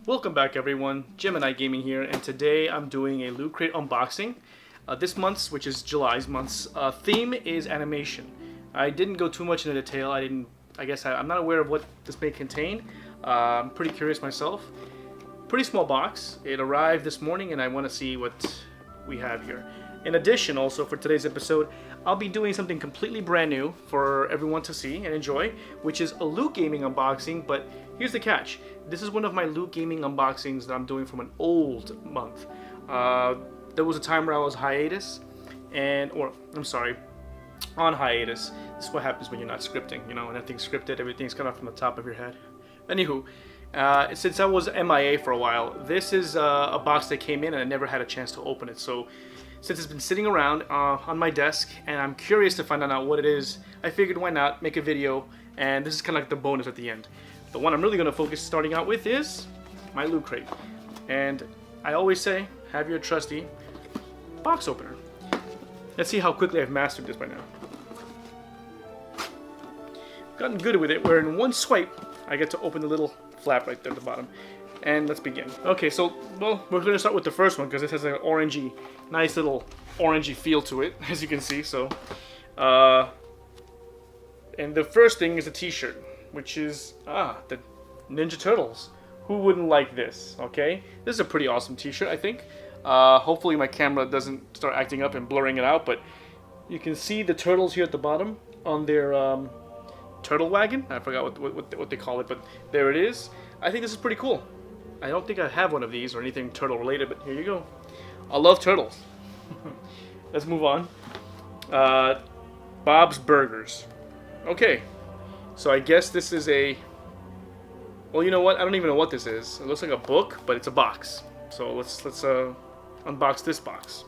Welcome back everyone, Gemini Gaming here, and today I'm doing a Loot Crate unboxing. This month's, which is July's month's, theme is animation. I didn't go too much into detail. I'm not aware of what this may contain. I'm pretty curious myself. Pretty small box. It arrived this morning and I want to see what we have here. In addition, also for today's episode, I'll be doing something completely brand new for everyone to see and enjoy, which is a Loot Gaming unboxing, but here's the catch. This is one of my Loot Gaming unboxings that I'm doing from an old month. There was a time where I was on hiatus. This is what happens when you're not scripting, and nothing's scripted, everything's kind of from the top of your head. Anywho, since I was MIA for a while, this is a box that came in and I never had a chance to open it. So since it's been sitting around on my desk and I'm curious to find out what it is, I figured why not make a video, and this is kind of like the bonus at the end. The one I'm really going to focus starting out with is my Loot Crate. And I always say, have your trusty box opener. Let's see how quickly I've mastered this by now. Gotten good with it, where in one swipe, I get to open the little flap right there at the bottom. And let's begin. Okay, so, well, we're going to start with the first one, because this has an orangey, nice little orangey feel to it, as you can see, so. And the first thing is a t-shirt, which is, the Ninja Turtles. Who wouldn't like this, okay? This is a pretty awesome t-shirt, I think. Hopefully my camera doesn't start acting up and blurring it out, but you can see the turtles here at the bottom on their turtle wagon. I forgot what they call it, but there it is. I think this is pretty cool. I don't think I have one of these or anything turtle related, but here you go. I love turtles. Let's move on. Bob's Burgers. Okay, so I guess this is a... Well, you know what? I don't even know what this is. It looks like a book, but it's a box. So let's unbox this box.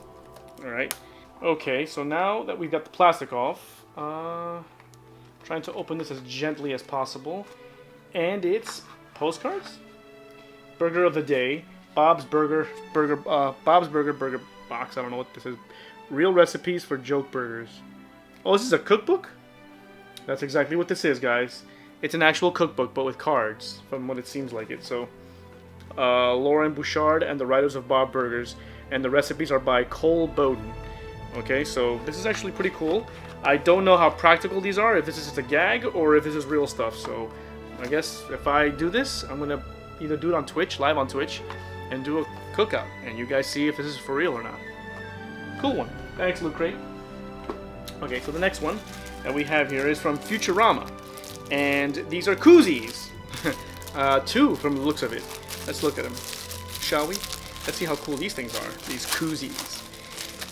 All right. Okay, so now that we've got the plastic off, trying to open this as gently as possible, and it's postcards. Burger of the day, Bob's Burger box. I don't know what this is. Real recipes for joke burgers. Oh, this is a cookbook? That's exactly what this is, guys. It's an actual cookbook, but with cards, from what it seems like it. So, Lauren Bouchard and the writers of Bob Burgers, and the recipes are by Cole Bowden. Okay, so this is actually pretty cool. I don't know how practical these are, if this is just a gag or if this is real stuff. So, I guess if I do this, I'm gonna either do it on Twitch, live on Twitch, and do a cookout, and you guys see if this is for real or not. Cool one. Thanks, Loot Crate. Okay, so the next one that we have here is from Futurama. And these are koozies. Two from the looks of it. Let's look at them, shall we? Let's see how cool these things are, these koozies.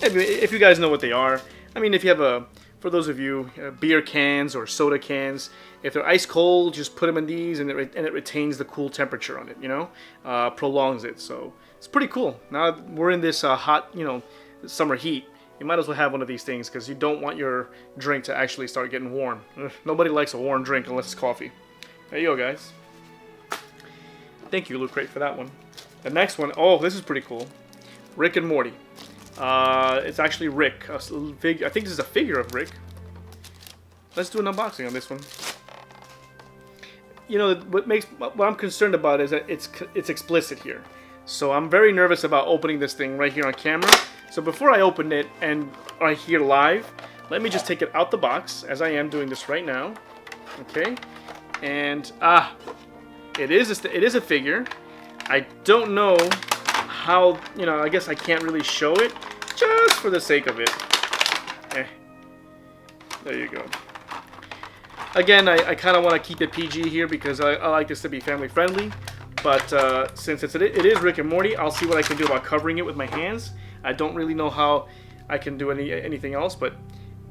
If you guys know what they are, I mean, if you have for those of you, beer cans or soda cans, if they're ice cold, just put them in these and it retains the cool temperature on it, prolongs it. So it's pretty cool. Now we're in this hot, summer heat. You might as well have one of these things because you don't want your drink to actually start getting warm. Nobody likes a warm drink unless it's coffee. There you go, guys. Thank you, Loot Crate, for that one. The next one, oh, this is pretty cool. Rick and Morty. It's actually Rick. I think this is a figure of Rick. Let's do an unboxing on this one. What I'm concerned about is that it's explicit here. So I'm very nervous about opening this thing right here on camera. So before I open it and right here live, let me just take it out the box, as I am doing this right now. Okay, and it is a figure. I don't know how, I guess I can't really show it, just for the sake of it. There you go. Again, I kind of want to keep it PG here because I like this to be family friendly. But since it is Rick and Morty, I'll see what I can do about covering it with my hands. I don't really know how I can do anything else, but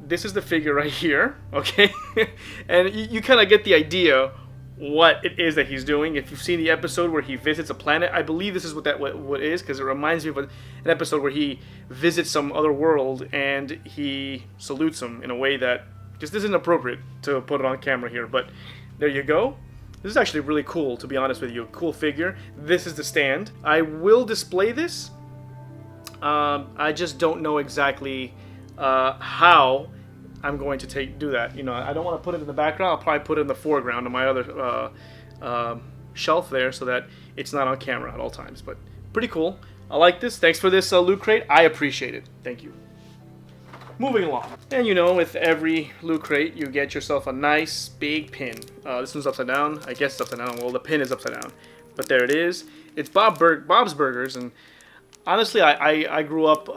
this is the figure right here, okay? And you kind of get the idea what it is that he's doing. If you've seen the episode where he visits a planet, I believe this is what is, because it reminds me of an episode where he visits some other world and he salutes him in a way that just isn't appropriate to put it on camera here. But there you go. This is actually really cool, to be honest with you. A cool figure. This is the stand. I will display this. I just don't know exactly how I'm going to do that. I don't want to put it in the background. I'll probably put it in the foreground of my other shelf there so that it's not on camera at all times. But pretty cool. I like this. Thanks for this Loot Crate. I appreciate it. Thank you. Moving along. And you know, with every Loot Crate, you get yourself a nice big pin. This one's upside down. I guess it's upside down. Well, the pin is upside down. But there it is. It's Bob's Burgers. And honestly, I grew up,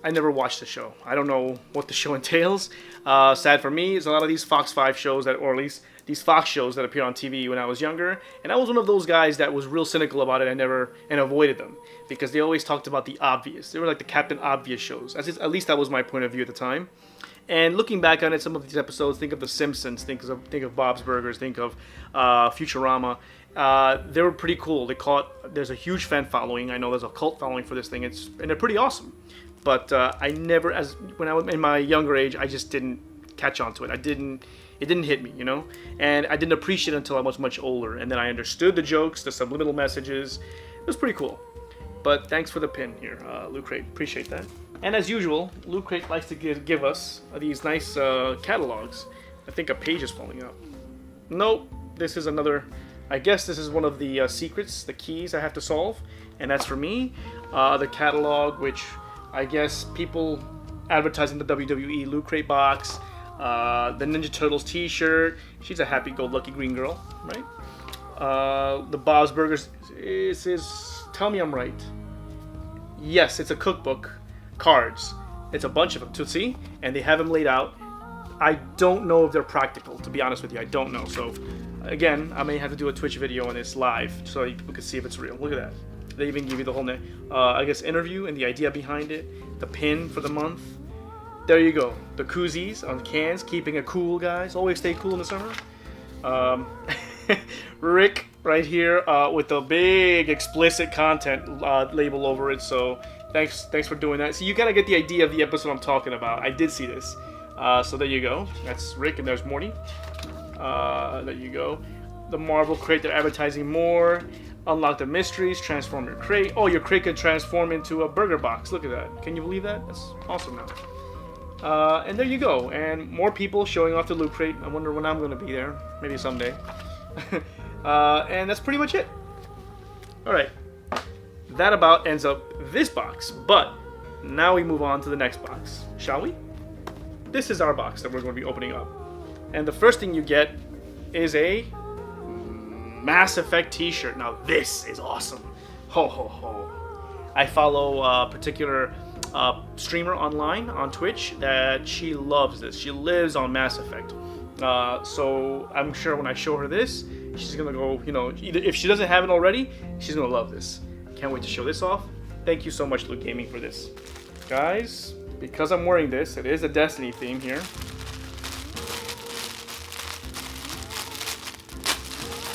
I never watched the show. I don't know what the show entails. Sad for me is a lot of these Fox 5 shows, that, or at least these Fox shows that appear on TV when I was younger. And I was one of those guys that was real cynical about it and avoided them. Because they always talked about the obvious. They were like the Captain Obvious shows. At least that was my point of view at the time. And looking back on it, some of these episodes, think of The Simpsons, think of Bob's Burgers, think of Futurama. They were pretty cool. There's a huge fan following. I know there's a cult following for this thing. And they're pretty awesome. But I never, when I was in my younger age, I just didn't catch on to it. It didn't hit me, you know? And I didn't appreciate it until I was much older. And then I understood the jokes, the subliminal messages. It was pretty cool. But thanks for the pin here, Loot Crate. Appreciate that. And as usual, Loot Crate likes to give us these nice catalogs. I think a page is falling out. Nope, this is another. I guess this is one of the secrets, the keys I have to solve. And that's for me. The catalog, which I guess people advertising the WWE Loot Crate box. The Ninja Turtles t-shirt. She's a happy-go-lucky green girl, right? The Bob's Burgers is. Tell me I'm right. Yes, it's a cookbook. Cards. It's a bunch of them to see, and they have them laid out. I don't know if they're practical, to be honest with you. I don't know. So, again, I may have to do a Twitch video on this live so people can see if it's real. Look at that. They even give you the whole, I guess, interview and the idea behind it. The pin for the month. There you go. The koozies on the cans, keeping it cool, guys. Always stay cool in the summer. Rick right here with the big explicit content label over it. So thanks for doing that. So you gotta get the idea of the episode I'm talking about. I did see this. So there you go. That's Rick and there's Morty. There you go. The Marvel crate, they're advertising more. Unlock the mysteries, transform your crate. Oh, your crate can transform into a burger box. Look at that. Can you believe that? That's awesome now. And there you go. And more people showing off the Loot Crate. I wonder when I'm going to be there. Maybe someday. And that's pretty much it. Alright. That about ends up this box. But now we move on to the next box. Shall we? This is our box that we're going to be opening up. And the first thing you get is a Mass Effect t-shirt. Now this is awesome. Ho ho ho. I follow a particular streamer online on Twitch that she loves this. She lives on Mass Effect. So I'm sure when I show her this, she's gonna go, you know, either if she doesn't have it already, she's gonna love this. Can't wait to show this off. Thank you so much, Loot Gaming, for this. Guys, because I'm wearing this, it is a Destiny theme here.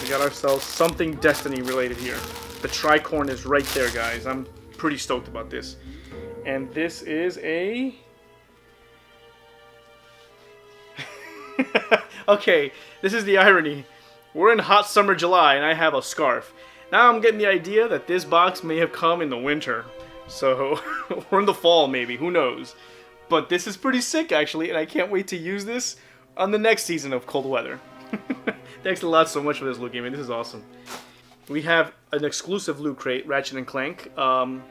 We got ourselves something Destiny related here. The tricorn is right there, guys. I'm pretty stoked about this. And this is a... Okay, this is the irony. We're in hot summer July and I have a scarf. Now I'm getting the idea that this box may have come in the winter. So, or in the fall maybe, who knows. But this is pretty sick actually, and I can't wait to use this on the next season of Cold Weather. Thanks a lot so much for this, Loot Gaming. This is awesome. We have an exclusive Loot Crate, Ratchet and Clank,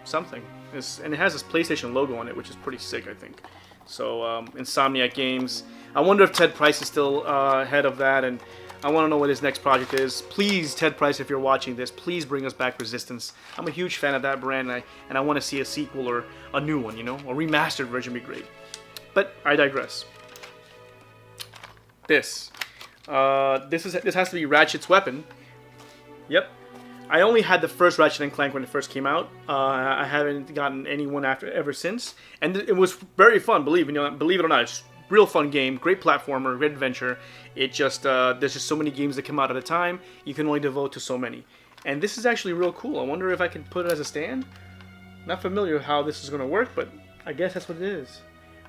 something. And it has this PlayStation logo on it, which is pretty sick, I think. So, Insomniac Games. I wonder if Ted Price is still head of that, and I want to know what his next project is. Please, Ted Price, if you're watching this, please bring us back Resistance. I'm a huge fan of that brand, and I want to see a sequel or a new one, you know? A remastered version would be great. But I digress. This has to be Ratchet's weapon. Yep. I only had the first Ratchet and Clank when it first came out. I haven't gotten anyone ever since, and it was very fun. Believe it or not, it's a real fun game. Great platformer, great adventure. It just there's just so many games that come out at a time. You can only devote to so many, and this is actually real cool. I wonder if I can put it as a stand. Not familiar with how this is going to work, but I guess that's what it is.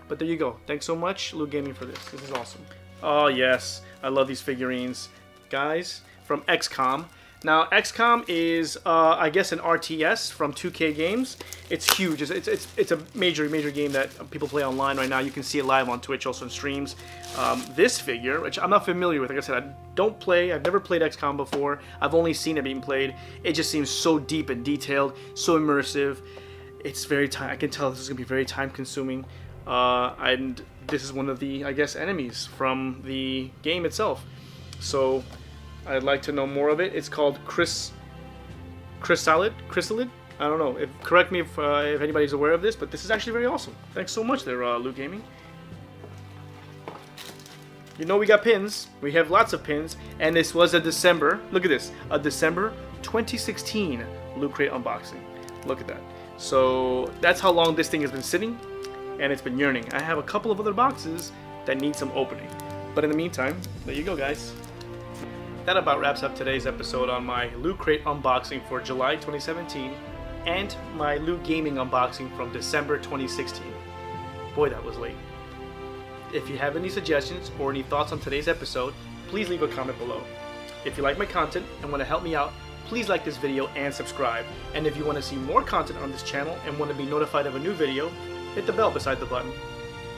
But there you go. Thanks so much, Loot Gaming, for this. This is awesome. Oh yes, I love these figurines, guys, from XCom. Now, XCom is, I guess, an RTS from 2K Games. It's huge. It's a major game that people play online right now. You can see it live on Twitch, also in streams. This figure, which I'm not familiar with, like I said, I've never played XCOM before. I've only seen it being played. It just seems so deep and detailed, so immersive. It's very time. I can tell this is gonna be very time-consuming, and this is one of the, I guess, enemies from the game itself. So I'd like to know more of it. It's called Chrysalid. I don't know. Correct me if anybody's aware of this, but this is actually very awesome. Thanks so much there, Loot Gaming. You know we got pins. We have lots of pins, and this was a December. Look at this, a December 2016 Loot Crate unboxing. Look at that. So that's how long this thing has been sitting, and it's been yearning. I have a couple of other boxes that need some opening, but in the meantime, there you go, guys. That about wraps up today's episode on my Loot Crate unboxing for July 2017 and my Loot Gaming unboxing from December 2016. Boy, that was late. If you have any suggestions or any thoughts on today's episode, please leave a comment below. If you like my content and want to help me out, please like this video and subscribe. And if you want to see more content on this channel and want to be notified of a new video, hit the bell beside the button.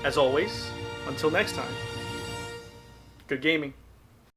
As always, until next time, good gaming.